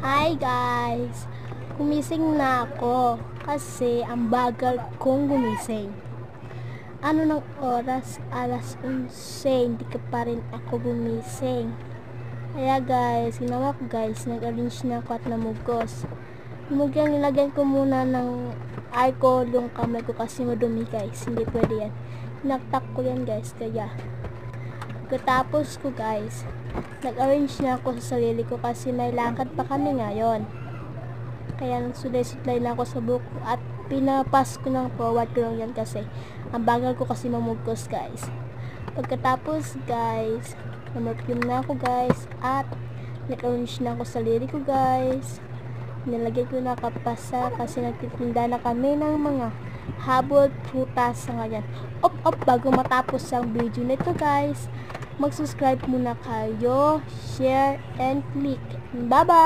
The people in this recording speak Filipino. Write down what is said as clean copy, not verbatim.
Hi guys! Gumising na ako kasi ang bagal kong gumising. Ano ng oras? Alas 11. Hindi ka pa rin ako gumising. Kaya guys, ginawa ko guys, nag-arrange na ako at namugos. Nilagyan ko muna ng alcohol yung kamay ko kasi madumi guys. Hindi pwede yan. Hinaktak ko yan guys, kaya pagkatapos ko guys, nag-arrange na ako sa sarili ko kasi may lakad pa kami ngayon. Kaya nagsuday-suday na ako sa buko at pinapas ko ng forward ko lang yan kasi ang bagal ko kasi mamugos guys. Pagkatapos guys, namerfume na ako guys at nag-arrange na ako sa sarili ko guys. Nilagay ko na kapasa kasi nagtitinda na kami ng mga habol prutas sa ngayon. Bago matapos ang video nito guys, mag-subscribe muna kayo, share, and click. Bye-bye!